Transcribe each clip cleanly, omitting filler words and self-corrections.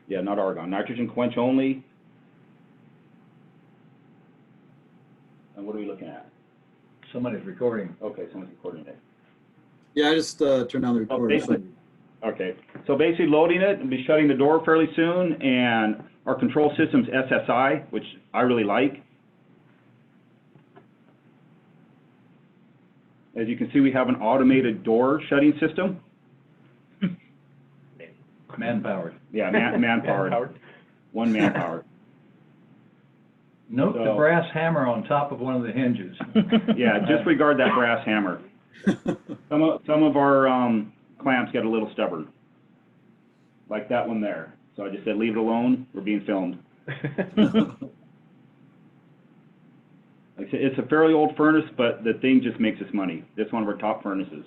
Yeah, not argon. Nitrogen quench only. And what are we looking at? Somebody's recording. Okay, someone's recording it. Yeah, I just turned on the recorder. Okay, so basically loading it and be shutting the door fairly soon, and our control system's SSI, which I really like. As you can see, we have an automated door shutting system. Man-powered. Yeah, man-powered. One man-powered. Note the brass hammer on top of one of the hinges. Yeah, disregard that brass hammer. Some of our clamps get a little stubborn, like that one there. So I just said, leave it alone. We're being filmed. Like I said, it's a fairly old furnace, but the thing just makes us money. It's one of our top furnaces.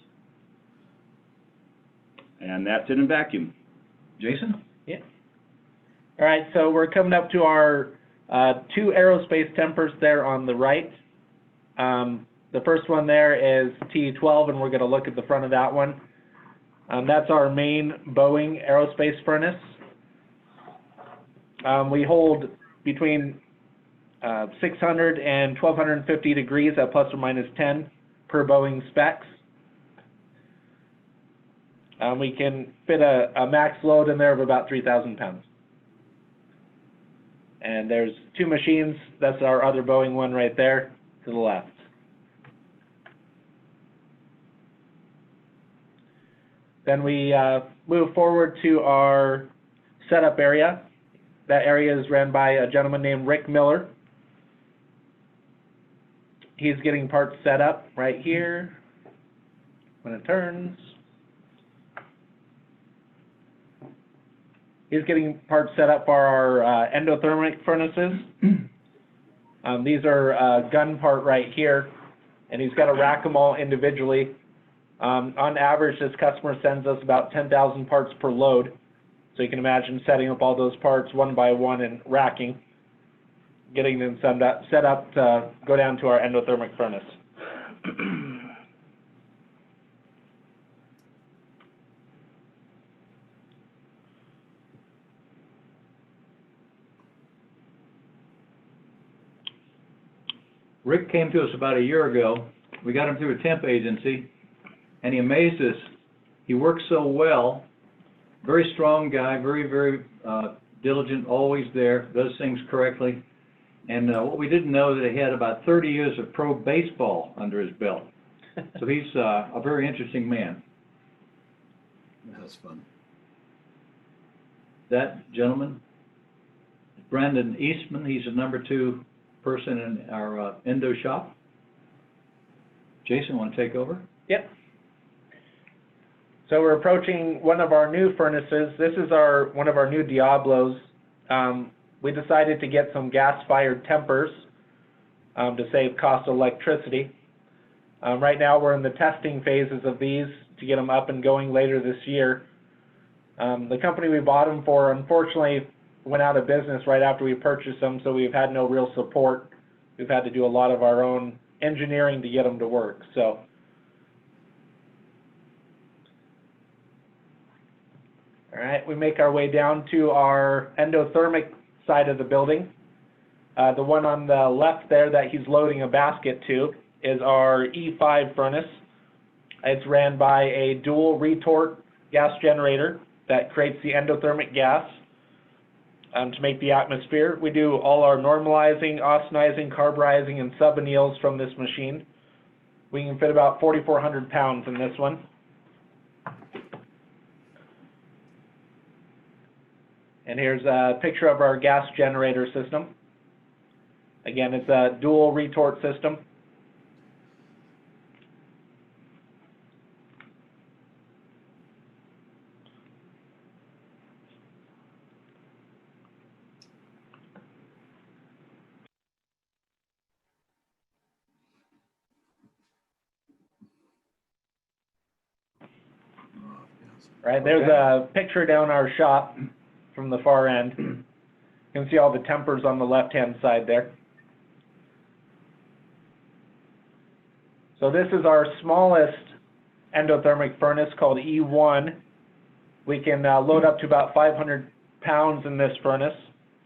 And that's it in vacuum. Jason? Yeah. All right, so we're coming up to our two aerospace tempers there on the right. The first one there is T12, and we're going to look at the front of that one. That's our main Boeing aerospace furnace. We hold between 600 and 1250 degrees at plus or minus 10 per Boeing specs. We can fit a max load in there of about 3,000 pounds. And there's two machines. That's our other Boeing one right there to the left. Then we move forward to our setup area. That area is ran by a gentleman named Rick Miller. He's getting parts set up right here when it turns. He's getting parts set up for our endothermic furnaces. These are gun part right here, and he's got to rack them all individually. On average, this customer sends us about 10,000 parts per load. So you can imagine setting up all those parts one by one and racking, getting them set up to go down to our endothermic furnace. Rick came to us about a year ago. We got him through a temp agency, and he amazed us. He works so well, very strong guy, very diligent, always there, does things correctly. And what we didn't know that he had about 30 years of pro baseball under his belt. So he's a very interesting man. That's fun. That gentleman, Brandon Eastman, he's the number 2 person in our endo shop. Jason, want to take over? Yep. So we're approaching one of our new furnaces. This is one of our new Diablos. We decided to get some gas-fired tempers to save cost of electricity. Right now we're in the testing phases of these to get them up and going later this year. The company we bought them for, unfortunately, went out of business right after we purchased them, so we've had no real support. We've had to do a lot of our own engineering to get them to work. So, all right, we make our way down to our endothermic side of the building. The one on the left there that he's loading a basket to is our E5 furnace. It's ran by a dual retort gas generator that creates the endothermic gas to make the atmosphere. We do all our normalizing, austenizing, carburizing, and subanneals from this machine. We can fit about 4,400 pounds in this one. And here's a picture of our gas generator system. Again, it's a dual retort system. Right, there's a picture down our shop from the far end. You can see all the tempers on the left-hand side there. So this is our smallest endothermic furnace called E1. We can load up to about 500 pounds in this furnace.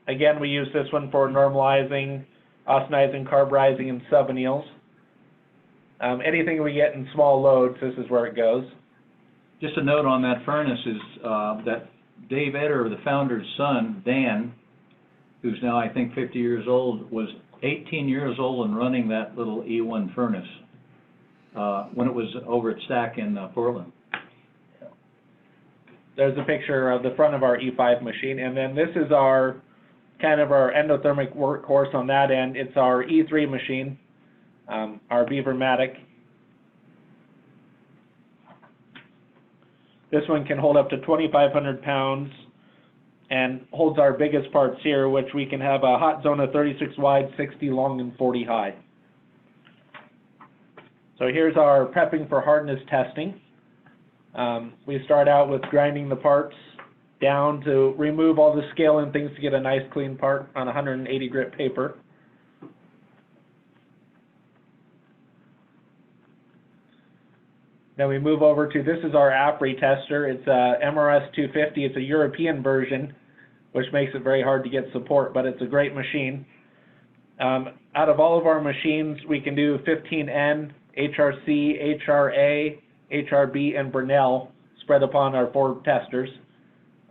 Again, we use this one for normalizing, austenizing, carburizing, and sub-anneals. Anything we get in small loads, this is where it goes. Just a note on that furnace is that Dave Eder, the founder's son, Dan, who's now I think 50 years old, was 18 years old and running that little E1 furnace when it was over at Stack in Portland. There's a picture of the front of our E5 machine, and then this is our kind of our endothermic workhorse on that end. It's our E3 machine, our Beavermatic. This one can hold up to 2,500 pounds and holds our biggest parts here, which we can have a hot zone of 36 wide, 60 long, and 40 high. So here's our prepping for hardness testing. We start out with grinding the parts down to remove all the scale and things to get a nice clean part on 180 grit paper. Then we move over to, this is our app retester. It's a MRS 250. It's a European version, which makes it very hard to get support, but it's a great machine. Out of all of our machines, we can do 15N, HRC, HRA, HRB, and Burnell spread upon our 4 testers.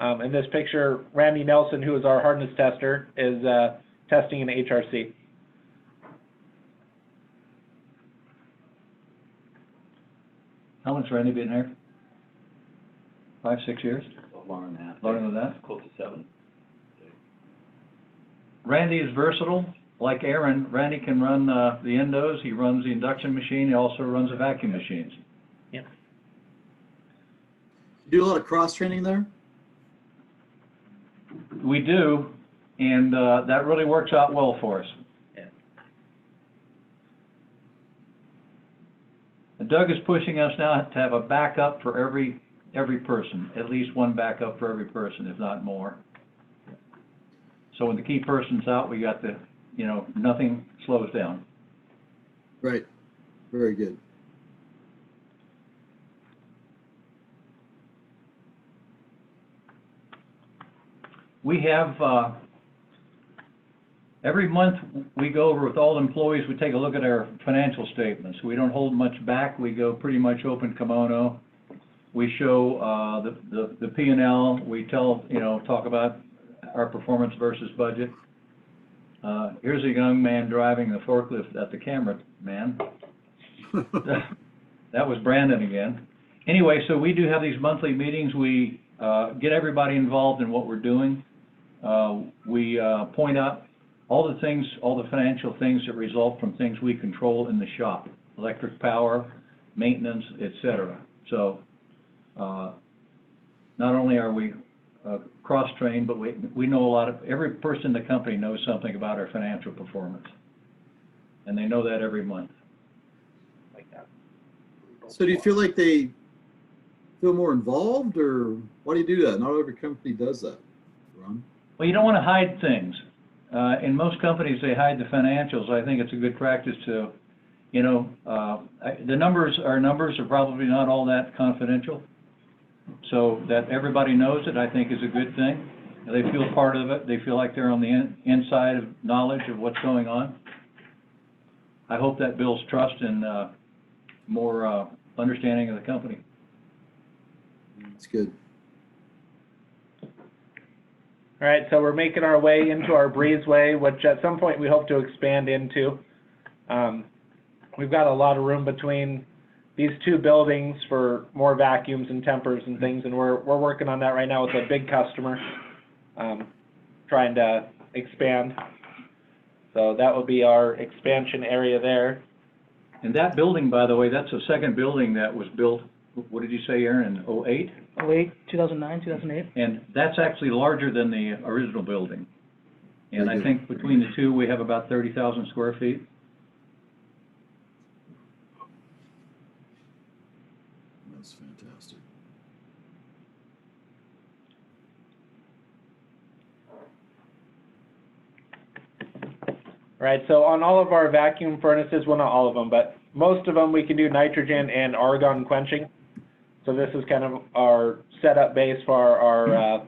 In this picture, Randy Nelson, who is our hardness tester, is testing an HRC. How long's Randy been here? 5, 6 years? Longer than that. Longer than that? Close to 7. Randy is versatile. Like Aaron, Randy can run the endos, he runs the induction machine, he also runs the vacuum machines. Yeah. You do a lot of cross-training there? We do, and that really works out well for us. Yeah. And Doug is pushing us now to have a backup for every person, at least one backup for every person, if not more. So when the key person's out, we got the, you know, nothing slows down. Right. Very good. We have, every month we go over with all the employees, we take a look at our financial statements. We don't hold much back, we go pretty much open kimono. We show the P&L, we tell, you know, talk about our performance versus budget. Here's a young man driving the forklift at the camera, man. That was Brandon again. Anyway, so we do have these monthly meetings. We get everybody involved in what we're doing. We point out all the things, all the financial things that result from things we control in the shop, electric power, maintenance, etc. So not only are we cross-trained, but we know a lot of, every person in the company knows something about our financial performance. And they know that every month. Like that. So do you feel like they feel more involved, or why do you do that? Not every company does that, Ron. Well, you don't want to hide things. In most companies, they hide the financials. I think it's a good practice to, you know, the numbers are probably not all that confidential. So that everybody knows it, I think, is a good thing. They feel part of it. They feel like they're on the inside of knowledge of what's going on. I hope that builds trust and more understanding of the company. That's good. All right, so we're making our way into our breezeway, which at some point we hope to expand into. We've got a lot of room between these 2 buildings for more vacuums and tempers and things, and we're working on that right now with a big customer, trying to expand. So that will be our expansion area there. And that building, by the way, that's the second building that was built, what did you say, Aaron, in 08? 08, 2009, 2008. And that's actually larger than the original building. And I think between the 2, we have about 30,000 square feet. That's fantastic. Right, so on all of our vacuum furnaces, well, not all of them, but most of them, we can do nitrogen and argon quenching. So So this is kind of our setup base for our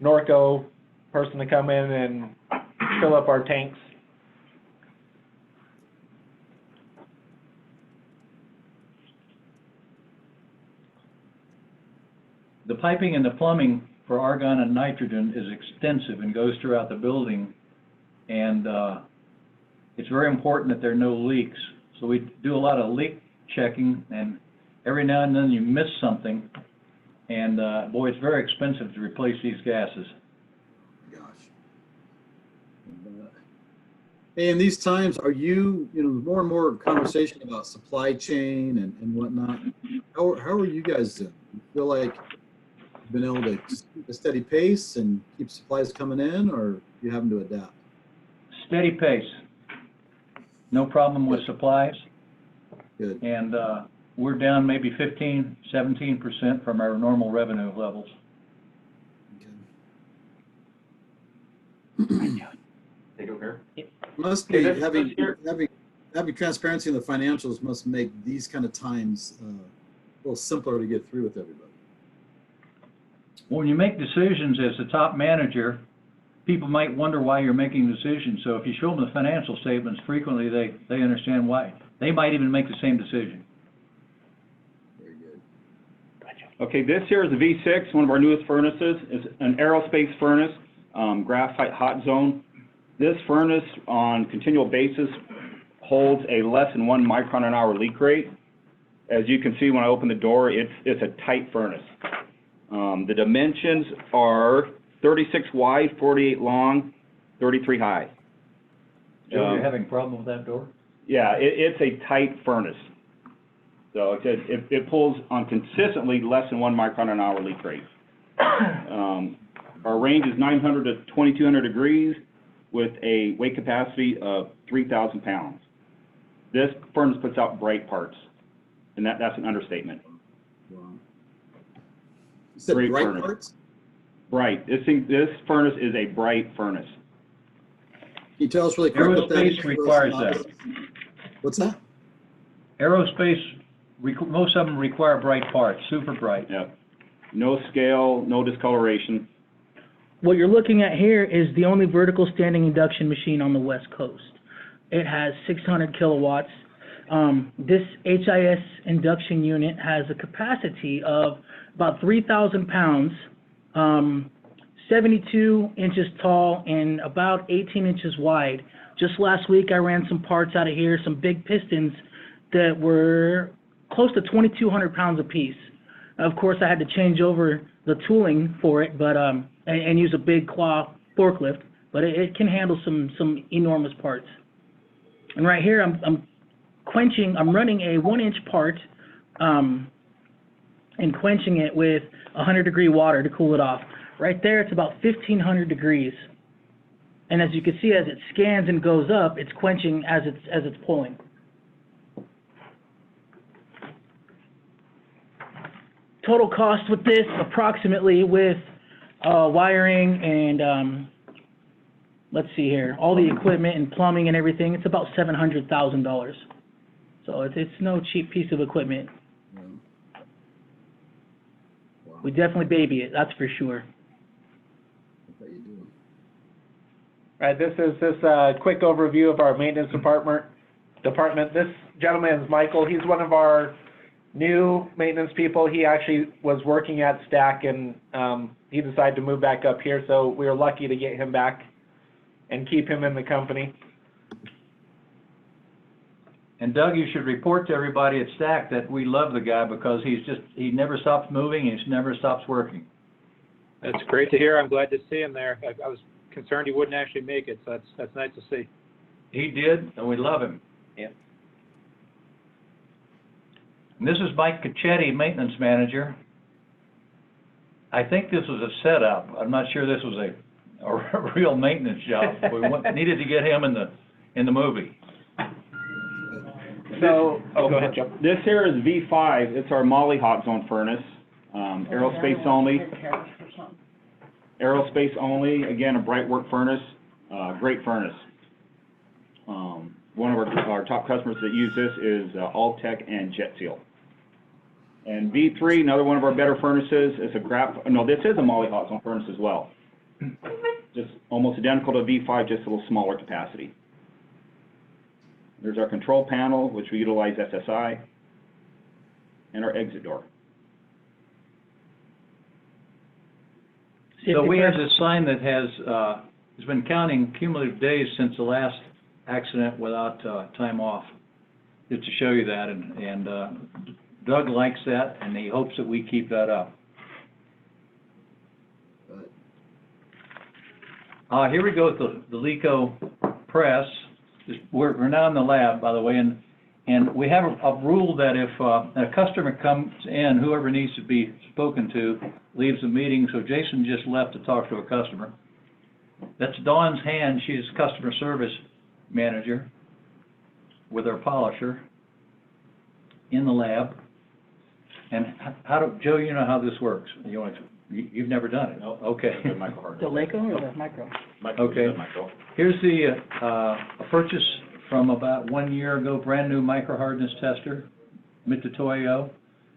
Norco person to come in and fill up our tanks. The piping and the plumbing for argon and nitrogen is extensive and goes throughout the building. And it's very important that there are no leaks. So we do a lot of leak checking, and every now and then you miss something. And boy, it's very expensive to replace these gases. Gosh. Hey, in these times, are you know, more and more conversation about supply chain and whatnot. How are you guys doing? You feel like you've been able to keep a steady pace and keep supplies coming in, or you having to adapt? Steady pace. No problem with supplies. Good. And we're down maybe 15, 17% from our normal revenue levels. Take over. Must be Okay, having transparency in the financials must make these kind of times a little simpler to get through with everybody. When you make decisions as the top manager, people might wonder why you're making decisions. So if you show them the financial statements frequently, they understand why. They might even make the same decision. Very good. Okay, this here is the V6, one of our newest furnaces. It's an aerospace furnace, graphite hot zone. This furnace on continual basis holds a less than 1 micron an hour leak rate. As you can see when I open the door, it's a tight furnace. The dimensions are 36 wide, 48 long, 33 high. Joe, you're having a problem with that door? Yeah, it's a tight furnace. So it pulls on consistently less than 1 micron an hour leak rate. Our range is 900 to 2200 degrees with a weight capacity of 3,000 pounds. This furnace puts out bright parts, and that's an understatement. Wow. You said Great bright furnace. parts? Bright. This furnace is a bright furnace. Can you tell us really quick what that is? Aerospace requires that. What's that? Aerospace, most of them require bright parts, super bright. Yep. No scale, no discoloration. What you're looking at here is the only vertical standing induction machine on the West Coast. It has 600 kilowatts. This HIS induction unit has a capacity of about 3,000 pounds, 72 inches tall, and about 18 inches wide. Just last week, I ran some parts out of here, some big pistons that were close to 2,200 pounds apiece. Of course, I had to change over the tooling for it, but and use a big claw forklift, but it can handle some enormous parts. And right here, I'm running a 1-inch part, and quenching it with 100-degree water to cool it off. Right there, it's about 1,500 degrees. And as you can see, as it scans and goes up, it's quenching as it's pulling. Total cost with this, approximately with wiring and let's see here, all the equipment and plumbing and everything, it's about $700,000. So it's no cheap piece of equipment. Yeah. Wow. We definitely baby it, that's for sure. I bet you do. All right, this is quick overview of our maintenance department. This gentleman is Michael. He's one of our new maintenance people. He actually was working at Stack, and he decided to move back up here, so we were lucky to get him back and keep him in the company. And Doug, you should report to everybody at Stack that we love the guy because he never stops moving, and he never stops working. That's great to hear. I'm glad to see him there. I was concerned he wouldn't actually make it, so that's nice to see. He did, and we love him. Yeah. And this is Mike Cacchetti, maintenance manager. I think this was a setup. I'm not sure this was a real maintenance job. We needed to get him in the movie. So, go ahead, Joe. This here is V5. It's our Molly hot zone furnace, aerospace only. Aerospace only. Again, a bright work furnace, great furnace. One of our top customers that use this is Alltech and Jet Seal. And V3, another one of our better furnaces, is this is a moly hot zone furnace as well. Just almost identical to V5, just a little smaller capacity. There's our control panel, which we utilize SSI, and our exit door. So we have this sign that has been counting cumulative days since the last accident without time off, just to show you that, and Doug likes that, and he hopes that we keep that up. Here we go with the LECO press. We're now in the lab, by the way, and we have a rule that if a customer comes in, whoever needs to be spoken to leaves the meeting. So Jason just left to talk to a customer. That's Dawn's hand. She's customer service manager with our polisher in the lab. And Joe, you know how this works. You've never done it? No. Okay. The Laco or the micro? Okay. Here's a purchase from about 1 year ago, brand new micro hardness tester, Metallurgical.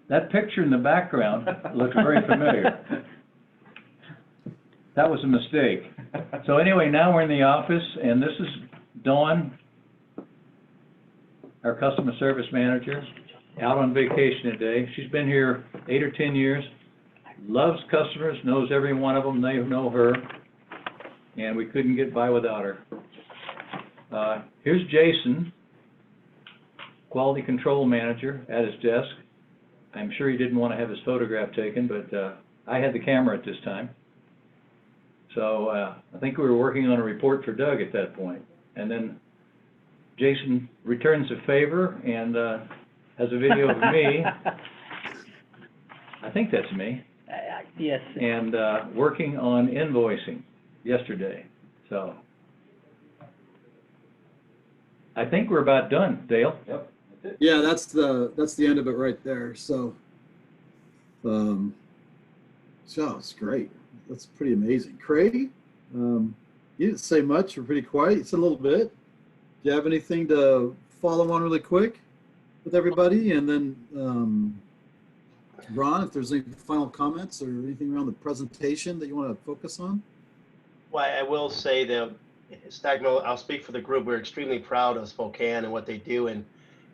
That picture in the background looks very familiar. That was a mistake. So anyway, now we're in the office, and this is Dawn, our customer service manager, out on vacation today. She's been here 8 or 10 years, loves customers, knows every one of them, they know her, and we couldn't get by without her. Here's Jason, quality control manager at his desk. I'm sure he didn't want to have his photograph taken, but I had the camera at this time. So I think we were working on a report for Doug at that point. And then Jason returns a favor and has a video of me. I think that's me. Yes. And working on invoicing yesterday. So I think we're about done, Dale. Yep, that's it. Yeah, that's the end of it right there. So, so it's great. That's pretty amazing. Craig, you didn't say much. You're pretty quiet. You said a little bit. Do you have anything to follow on really quick with everybody? And then, Ron, if there's any final comments or anything around the presentation that you want to focus on? Well, I will say that Stagno, I'll speak for the group. We're extremely proud of Spokane and what they do. And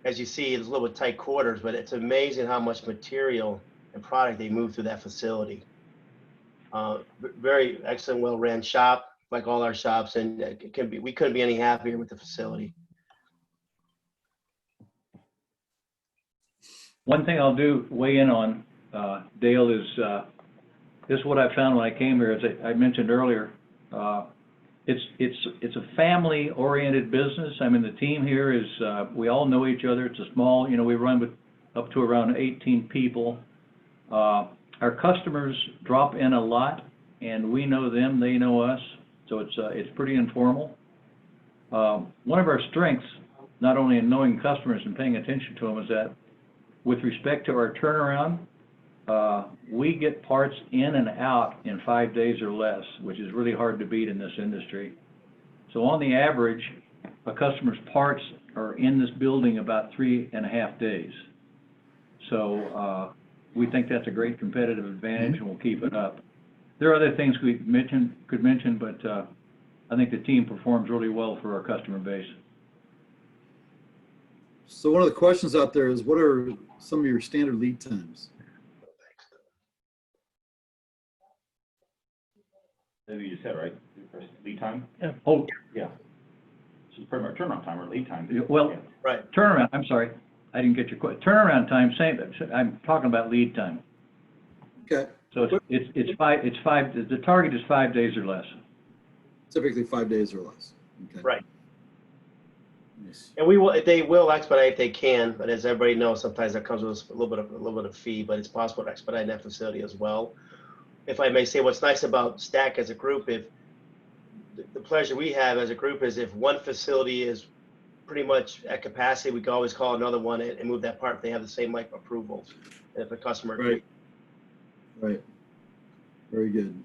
as you see, it's a little bit tight quarters, but it's amazing how much material and product they move through that facility. Very excellent, well-ran shop, like all our shops, and we couldn't be any happier with the facility. One thing I'll weigh in on, Dale, is this is what I found when I came here. As I mentioned earlier, it's a family-oriented business. I mean, the team here is we all know each other. It's a small, we run with up to around 18 people. Our customers drop in a lot, and we know them, they know us, so it's pretty informal. One of our strengths, not only in knowing customers and paying attention to them, is that with respect to our turnaround, we get parts in and out in 5 days or less, which is really hard to beat in this industry. So on the average, a customer's parts are in this building about 3.5 days. So we think that's a great competitive advantage, and we'll keep it up. There are other things we could mention, but I think the team performs really well for our customer base. So one of the questions out there is, what are some of your standard lead times? That you just said, right? Lead time? Yeah. Oh, Yeah. So pretty much turnaround time or lead time. well, Yeah. Right. turnaround, I'm sorry, I didn't get your question. Turnaround time, same, I'm talking about lead time. Okay. So it's five, the target is 5 days or less. Typically 5 days or less. Okay. Right. Nice. And they will expedite if they can, but as everybody knows, sometimes that comes with a little bit of fee, but it's possible to expedite in that facility as well. If I may say, what's nice about STAC as a group, if the pleasure we have as a group is if one facility is pretty much at capacity, we can always call another one and move that part if they have the same like approvals. If a customer agrees. Right. Very good.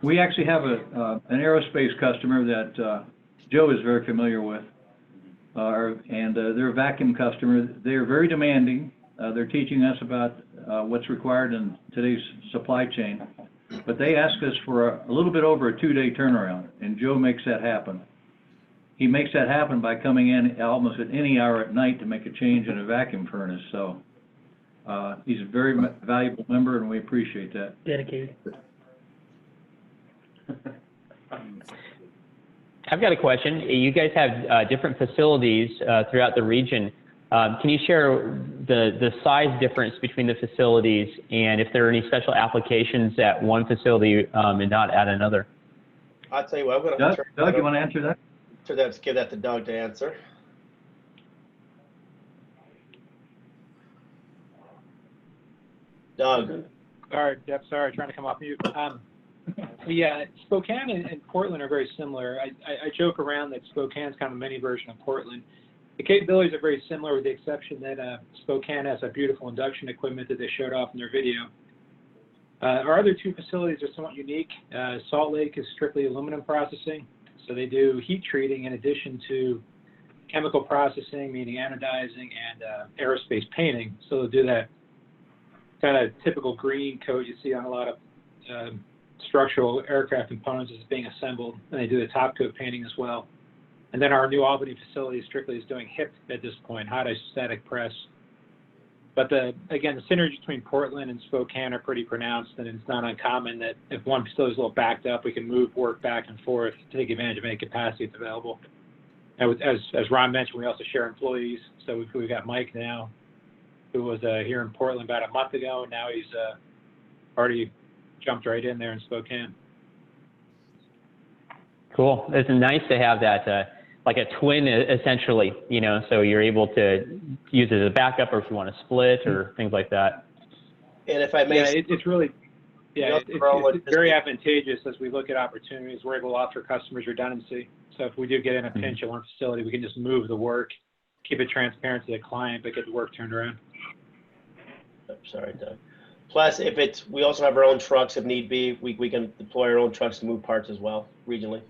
We actually have an aerospace customer that Joe is very familiar with, and they're a vacuum customer. They're very demanding. They're teaching us about what's required in today's supply chain. But they ask us for a little bit over a 2-day turnaround, and Joe makes that happen. He makes that happen by coming in almost at any hour at night to make a change in a vacuum furnace. So he's a very valuable member, and we appreciate that. Dedicated. I've got a question. You guys have different facilities throughout the region. Can you share the size difference between the facilities and if there are any special applications at one facility and not at another? I'll tell you what, I'm going to Doug, you want to answer that? give that to Doug to answer. Doug. Sorry, Deb, sorry, trying to come off mute. Yeah, Spokane and Portland are very similar. I joke around that Spokane's kind of a mini version of Portland. The capabilities are very similar with the exception that Spokane has a beautiful induction equipment that they showed off in their video. Our other two facilities are somewhat unique. Salt Lake is strictly aluminum processing, so they do heat treating in addition to chemical processing, meaning anodizing and aerospace painting. So they'll do that kind of typical green coat you see on a lot of structural aircraft components as being assembled, and they do the top coat painting as well. And then our New Albany facility strictly is doing HIP at this point, hot isostatic press. But again, the synergy between Portland and Spokane are pretty pronounced, and it's not uncommon that if one facility is a little backed up, we can move work back and forth to take advantage of any capacity that's available. And as Ron mentioned, we also share employees. So we've got Mike now, who was here in Portland about a month ago, and now he's already jumped right in there in Spokane. Cool. It's nice to have that, like a twin essentially, you know, so you're able to use it as a backup or if you want to split or things like that. And if I may, Yeah, it's really, yeah, it's very advantageous as we look at opportunities. We're able to offer customers redundancy. So if we do get in a pinch at one facility, we can just move the work, keep it transparent to the client, but get the work turned around. sorry, Doug. Plus, we also have our own trucks if need be. We can deploy our own trucks to move parts as well, regionally.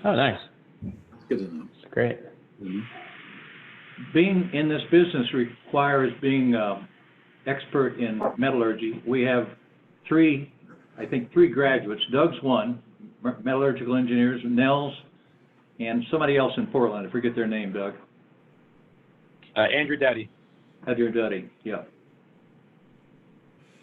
Oh, nice. That's good to know. That's great. Mm-hmm. Being in this business requires being expert in metallurgy. We have three graduates. Doug's one, metallurgical engineers, Nels, and somebody else in Portland. I forget their name, Doug. Andrew Duddy. Andrew Duddy, yeah.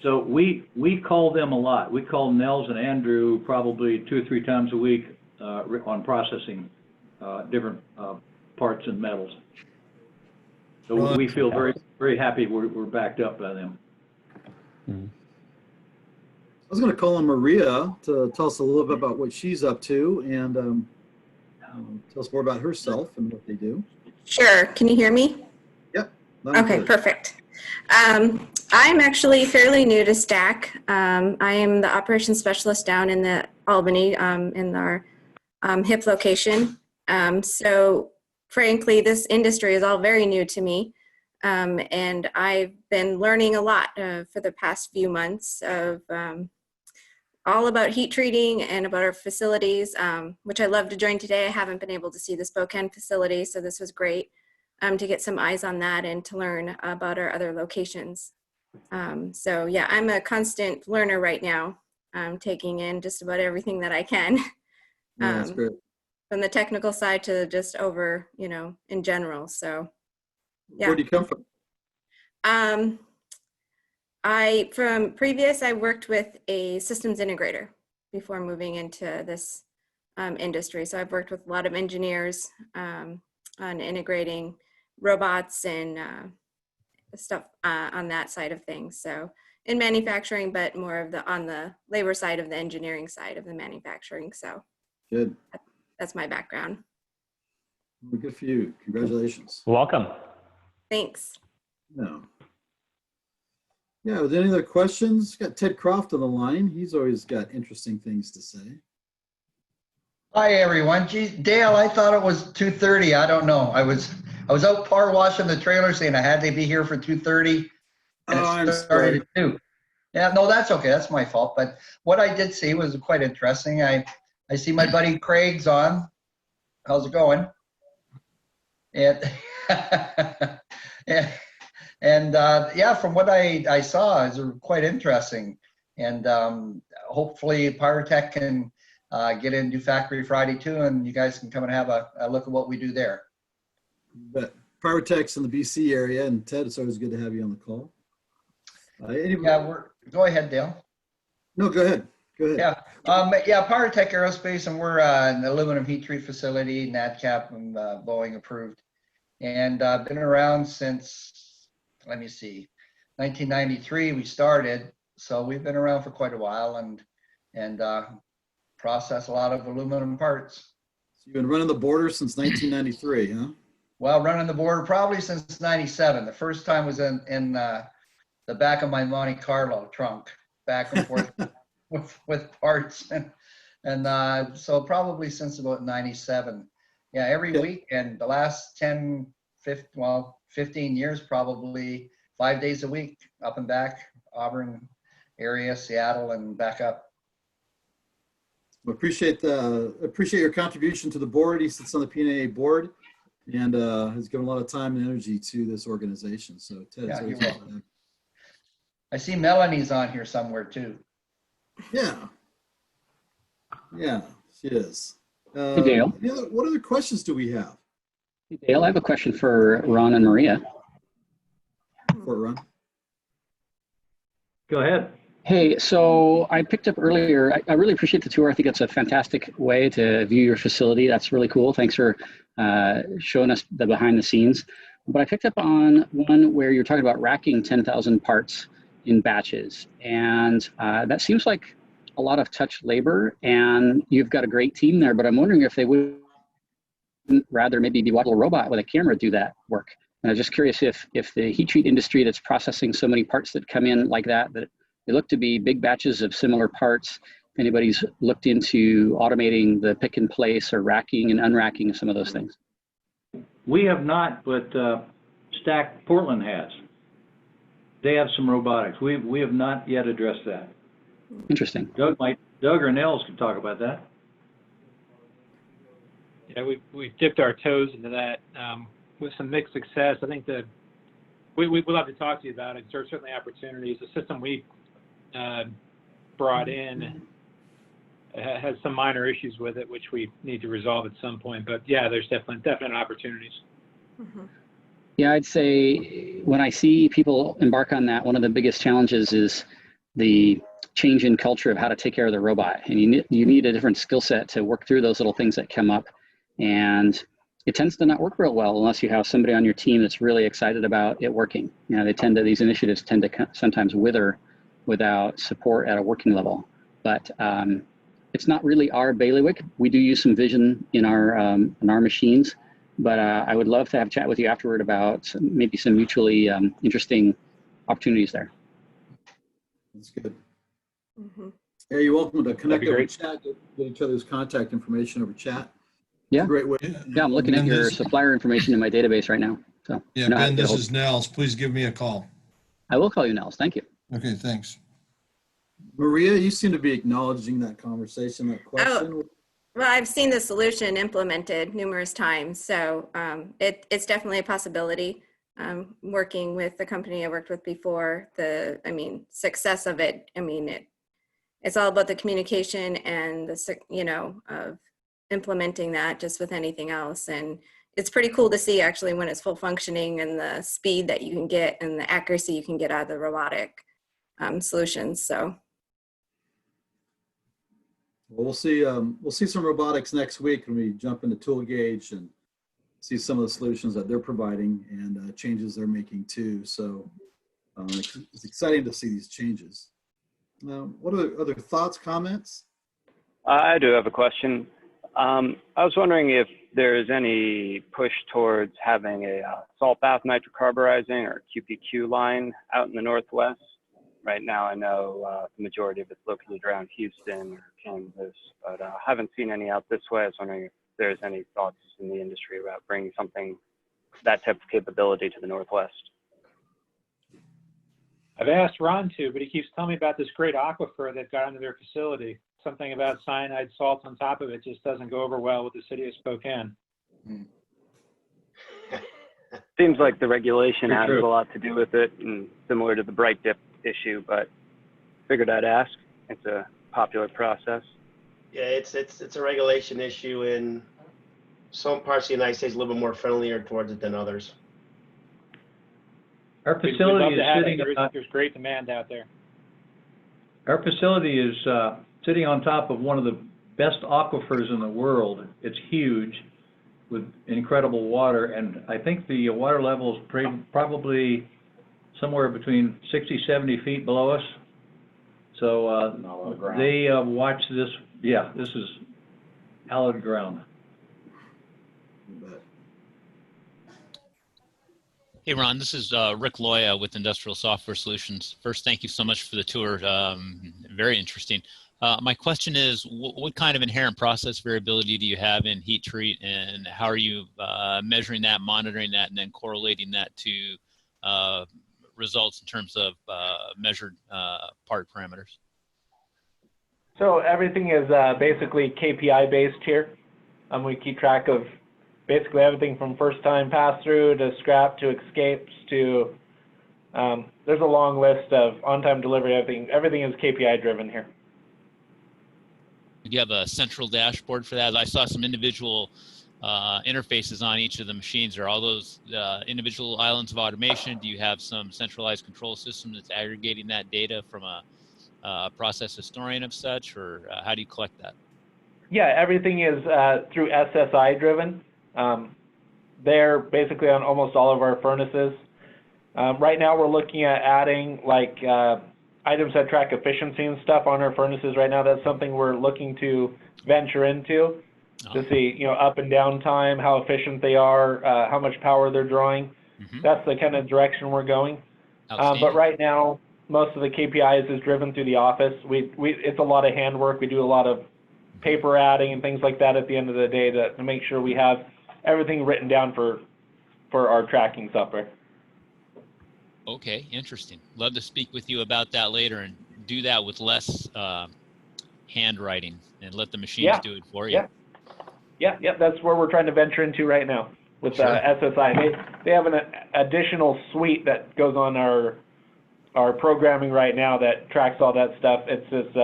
So we call them a lot. We call Nels and Andrew probably 2 or 3 times a week on processing different parts and metals. So we feel very, very happy we're backed up by them. Mm-hmm. I was going to call on Maria to tell us a little bit about what she's up to and tell us more about herself and what they do. Sure. Can you hear me? Yep. Okay, perfect. I'm actually fairly new to STAC. I am the operations specialist down in the Albany in our HIP location. So frankly, this industry is all very new to me. And I've been learning a lot for the past few months of all about heat treating and about our facilities, which I love to join today. I haven't been able to see the Spokane facility, so this was great to get some eyes on that and to learn about our other locations. So yeah, I'm a constant learner right now. I'm taking in just about everything that I can. Yeah, that's great. From the technical side to just over, in general. So yeah. Where do you come from? From previous, I worked with a systems integrator before moving into this industry. So I've worked with a lot of engineers on integrating robots and stuff on that side of things. So in manufacturing, but more of on the labor side of the engineering side of the manufacturing. So Good. That's my background. Well, good for you. Congratulations. Welcome. Thanks. No. Yeah, with any other questions? Got Ted Croft on the line. He's always got interesting things to say. Hi everyone. Geez, Dale, I thought it was 2:30. I don't know. I was out power washing the trailer saying I had to be here for 2:30. And I'm it started at 2. Yeah, no, that's okay. That's my fault. But what I did see was quite interesting. I see my buddy Craig's on. How's it going? And yeah, And yeah, from what I saw, it's quite interesting. And hopefully Pyrotech can get into Factory Friday too, and you guys can come and have a look at what we do there. But Pyrotech's in the BC area, and Ted, it's always good to have you on the call. Yeah, go ahead, Dale. No, go ahead. Go ahead. Yeah, Pyrotech Aerospace, and we're an aluminum heat treat facility, NADCAP and Boeing approved, and been around since, let me see, 1993 we started, so we've been around for quite a while and process a lot of aluminum parts. So you've been running the border since 1993, huh? Well, running the border probably since 97. The first time was in the back of my Monte Carlo trunk, back and forth with parts. And so probably since about 97. Yeah, every week, and the last 15 years, probably 5 days a week, up and back, Auburn area, Seattle, and back up. Well, appreciate your contribution to the board. He sits on the PNAA board and has given a lot of time and energy to this organization. So Ted, Yeah, you're welcome. I see Melanie's on here somewhere too. Yeah, she is. Hey, Dale. What other questions do we have? Hey, Dale, I have a question for Ron and Maria. For Ron. Go ahead. Hey, so I picked up earlier, I really appreciate the tour. I think it's a fantastic way to view your facility. That's really cool. Thanks for showing us the behind the scenes. But I picked up on one where you're talking about racking 10,000 parts in batches. And that seems like a lot of touch labor, and you've got a great team there, but I'm wondering if they would rather maybe be watching a robot with a camera do that work. And I'm just curious if the heat treat industry that's processing so many parts that come in like that they look to be big batches of similar parts, if anybody's looked into automating the pick and place or racking and unracking of some of those things. We have not, but Stack Portland has. They have some robotics. We have not yet addressed that. Interesting. Doug or Nels can talk about that. Yeah, we've dipped our toes into that with some mixed success. I think that we'd love to talk to you about it. There are certainly opportunities. The system we brought in has some minor issues with it, which we need to resolve at some point. But yeah, there's definite opportunities. Mm-hmm. Yeah, I'd say when I see people embark on that, one of the biggest challenges is the change in culture of how to take care of the robot. And you need a different skill set to work through those little things that come up. And it tends to not work real well unless you have somebody on your team that's really excited about it working. You know, these initiatives tend to sometimes wither without support at a working level. But it's not really our bailiwick. We do use some vision in our machines, but I would love to have a chat with you afterward about maybe some mutually interesting opportunities there. That's good. Mm-hmm. Yeah, you're welcome to connect over great. chat, get each other's contact information over chat. Yeah. Great way. Yeah, I'm looking at your supplier information in my database right now. So Yeah, Ben, this is Nels. Please give me a call. I will call you, Nels. Thank you. Okay, thanks. Maria, you seem to be acknowledging that conversation, that question. Oh, well, I've seen the solution implemented numerous times, so it's definitely a possibility. Working with the company I worked with before, success of it, it's all about the communication and of implementing that just with anything else. And it's pretty cool to see actually when it's full functioning and the speed that you can get and the accuracy you can get out of the robotic solutions. So. Well, we'll see some robotics next week when we jump into Tool Gauge and see some of the solutions that they're providing and changes they're making too. So it's exciting to see these changes. What are other thoughts, comments? I do have a question. I was wondering if there's any push towards having a salt bath nitrocarburizing or QPQ line out in the Northwest. Right now, I know the majority of it's located around Houston or Kansas, but I haven't seen any out this way. I was wondering if there's any thoughts in the industry about bringing that type of capability to the Northwest. I've asked Ron to, but he keeps telling me about this great aquifer they've got under their facility. Something about cyanide salt on top of it just doesn't go over well with the city of Spokane. Seems like the regulation Very has true. a lot to do with it, and similar to the bright dip issue, but figured I'd ask. It's a popular process. Yeah, it's a regulation issue, and some parts of the United States a little bit more friendlier towards it than others. Our We'd facility love is to have sitting. it. There's great demand out there. Our facility is sitting on top of one of the best aquifers in the world. It's huge, with incredible water, and I think the water level is probably somewhere between 60, 70 feet below us. So they watch this. Yeah, this is hallowed ground. Hey, Ron, this is Rick Loya with Industrial Software Solutions. First, thank you so much for the tour. Very interesting. My question is, what kind of inherent process variability do you have in heat treat, and how are you measuring that, monitoring that, and then correlating that to results in terms of measured part parameters? So everything is basically KPI based here. We keep track of basically everything from first time pass through to scrap to escapes to, there's a long list of on time delivery, everything is KPI driven here. Do you have a central dashboard for that? I saw some individual interfaces on each of the machines. Are all those individual islands of automation? Do you have some centralized control system that's aggregating that data from a process historian of such, or how do you collect that? Yeah, everything is through SSI driven. They're basically on almost all of our furnaces. Right now we're looking at adding like items that track efficiency and stuff on our furnaces right now. That's something we're looking to venture into to see, you know, up and down time, how efficient they are, how much power they're drawing. That's the kind of direction we're going. But right now, most of the KPIs is driven through the office. It's a lot of handwork. We do a lot of paper adding and things like that at the end of the day to make sure we have everything written down for our tracking software. Okay, interesting. Love to speak with you about that later and do that with less handwriting and let the machines do it for you. Yeah, that's where we're trying to venture into right now with SSI. They have an additional suite that goes on our programming right now that tracks all that stuff. It's just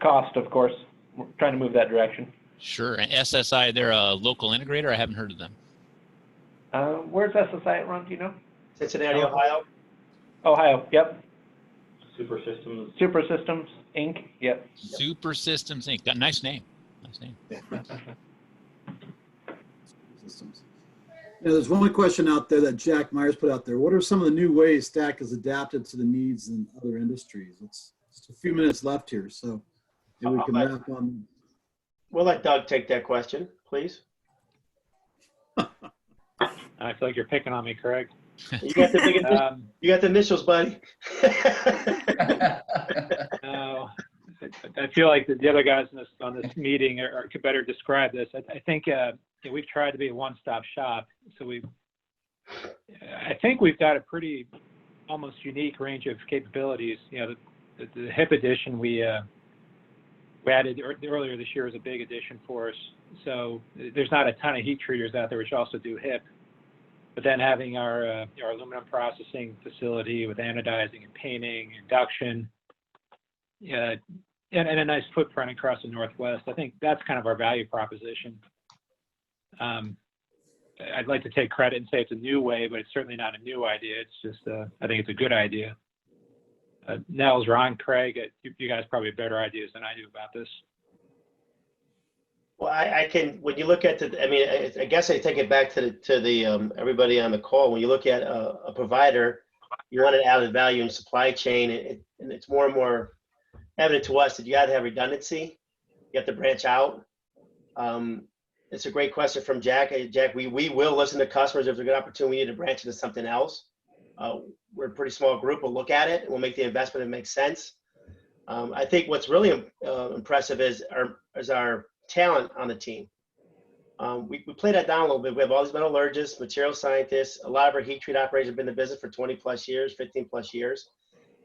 cost, of course. We're trying to move that direction. Sure. And SSI, they're a local integrator? I haven't heard of them. Where's SSI at, Ron? Do you know? Cincinnati, Ohio. Ohio, yep. Super Systems. Super Systems, Inc., yep. Super Systems, Inc. Got a nice name. Nice name. Systems. You know, there's one question out there that Jack Myers put out there. What are some of the new ways Stack has adapted to the needs in other industries? It's just a few minutes left here, so maybe we can wrap on. We'll let Doug take that question, please. I feel like you're picking on me, Craig. You got the big you got the initials, buddy. No, I feel like the other guys on this meeting could better describe this. I think we've tried to be a one-stop shop, so I think we've got a pretty almost unique range of capabilities. You know, the HIP edition we added earlier this year was a big addition for us. So there's not a ton of heat treaters out there which also do HIP. But then having our aluminum processing facility with anodizing and painting, induction, and a nice footprint across the Northwest, I think that's kind of our value proposition. I'd like to take credit and say it's a new way, but it's certainly not a new idea. It's just, I think it's a good idea. Nels, Ron, Craig, you guys probably have better ideas than I do about this. Well, I can, when you look at I guess I take it back to the everybody on the call. When you look at a provider, you want an added value in supply chain, and it's more and more evident to us that you got to have redundancy. You have to branch out. It's a great question from Jack. Jack, we will listen to customers. If there's a good opportunity, we need to branch into something else. We're a pretty small group. We'll look at it. We'll make the investment. It makes sense. I think what's really impressive is our talent on the team. We play that down a little bit. We have all these metallurgists, material scientists. A lot of our heat treat operators have been in the business for 20 plus years, 15 plus years.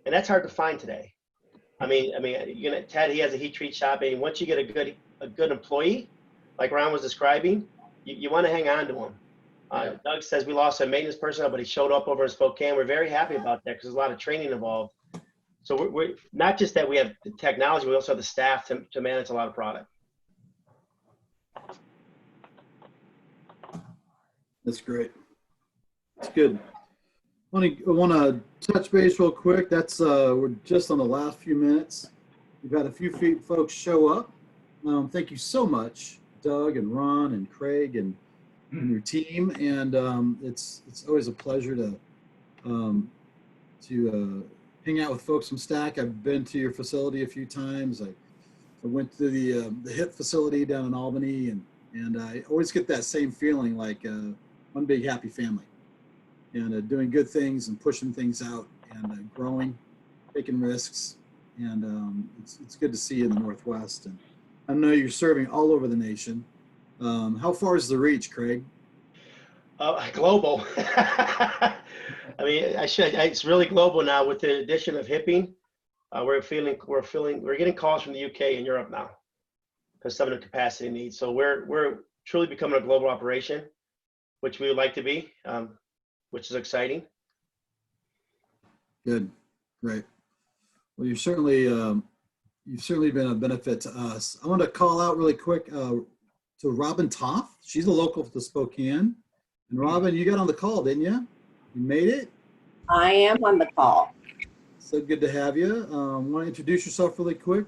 And that's hard to find today. Ted, he has a heat treat shop, and once you get a good employee, like Ron was describing, you want to hang on to them. Doug says we lost our maintenance personnel, but he showed up over in Spokane. We're very happy about that because there's a lot of training involved. So we're not just that we have the technology, we also have the staff to manage a lot of product. That's great. That's good. I want to touch base real quick. That's we're just on the last few minutes. We've had a few folks show up. Thank you so much, Doug and Ron and Craig and your team. And it's always a pleasure to hang out with folks from Stack. I've been to your facility a few times. I went to the HIP facility down in Albany, and I always get that same feeling like one big happy family, and doing good things and pushing things out and growing, taking risks, and it's good to see you in the Northwest. And I know you're serving all over the nation. How far is the reach, Craig? Global. I mean, it's really global now with the addition of hipping. We're getting calls from the UK and Europe now because some of the capacity needs. So we're truly becoming a global operation, which we would like to be, which is exciting. Good, great. Well, you've certainly been a benefit to us. I want to call out really quick to Robin Toth. She's a local to Spokane. And Robin, you got on the call, didn't you? You made it? I am on the call. So good to have you. Want to introduce yourself really quick?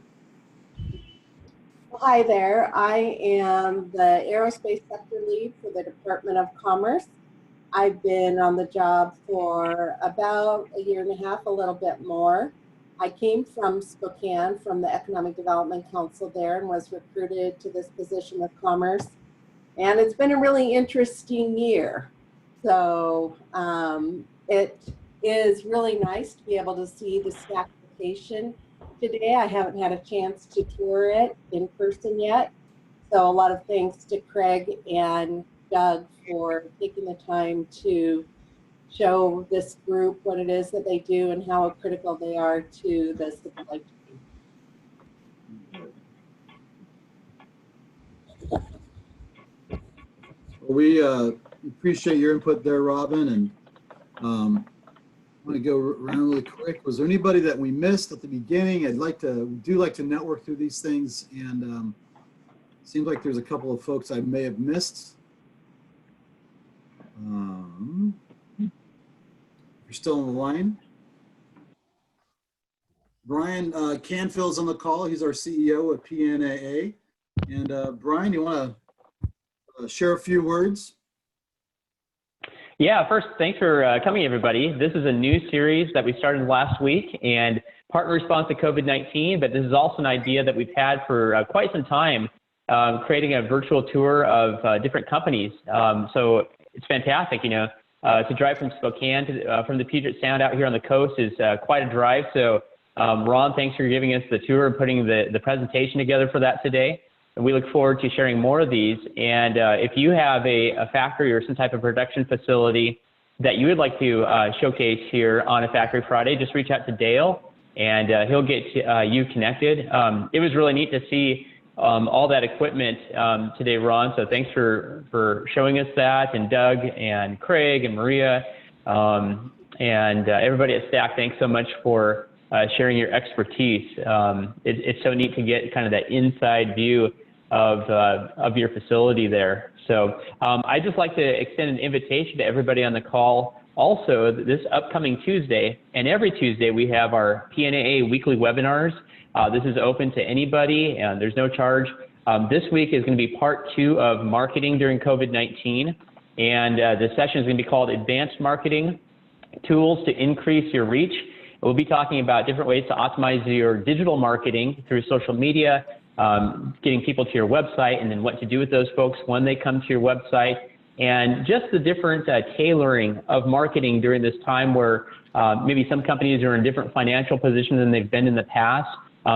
Well, hi there. I am the aerospace sector lead for the Department of Commerce. I've been on the job for about a year and a half, a little bit more. I came from Spokane, from the Economic Development Council there, and was recruited to this position with Commerce. And it's been a really interesting year. So it is really nice to be able to see the Stack location today. I haven't had a chance to tour it in person yet. So a lot of thanks to Craig and Doug for taking the time to show this group what it is that they do and how critical they are to the supply chain. We appreciate your input there, Robin, and I want to go around really quick. Was there anybody that we missed at the beginning? We do like to network through these things, and seems like there's a couple of folks I may have missed. You're still on the line. Brian Canfield's on the call. He's our CEO of PNAA. And Brian, you want to share a few words? Yeah, first, thanks for coming, everybody. This is a new series that we started last week, and part in response to COVID-19, but this is also an idea that we've had for quite some time, creating a virtual tour of different companies. So it's fantastic, to drive from Spokane to, from the Puget Sound out here on the coast is quite a drive. So Ron, thanks for giving us the tour and putting the presentation together for that today. And we look forward to sharing more of these. And if you have a factory or some type of production facility that you would like to showcase here on a Factory Friday, just reach out to Dale and he'll get you connected. It was really neat to see all that equipment today, Ron. So thanks for showing us that, and Doug and Craig and Maria and everybody at Stack. Thanks so much for sharing your expertise. It's so neat to get kind of that inside view of your facility there. So I'd just like to extend an invitation to everybody on the call. Also, this upcoming Tuesday, and every Tuesday, we have our PNAA weekly webinars. This is open to anybody, and there's no charge. This week is going to be part 2 of marketing during COVID-19, and the session is going to be called Advanced Marketing Tools to Increase Your Reach. We'll be talking about different ways to optimize your digital marketing through social media, getting people to your website, and then what to do with those folks when they come to your website, and just the different tailoring of marketing during this time where maybe some companies are in different financial positions than they've been in the past.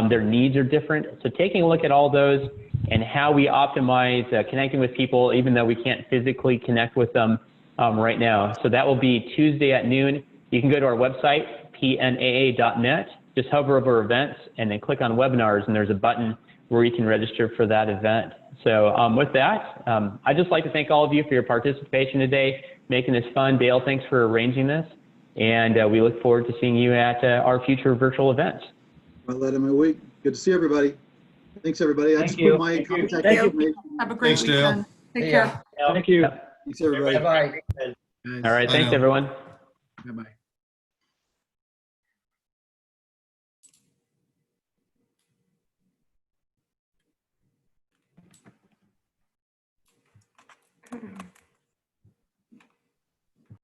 Their needs are different. So taking a look at all those and how we optimize connecting with people, even though we can't physically connect with them right now. So that will be Tuesday at noon. You can go to our website, pnaa.net, just hover over events and then click on webinars, and there's a button where you can register for that event. So with that, I'd just like to thank all of you for your participation today, making this fun. Dale, thanks for arranging this. And we look forward to seeing you at our future virtual events. I'll let him a week. Good to see everybody. Thanks, everybody. I Thank just you. put my Thank you. contact Thank you. information. Have a great Thanks, Dale. weekend. Take Yeah. care. Thank you. Thanks, everybody. Bye-bye. All right, Bye thanks, now. everyone. Bye-bye.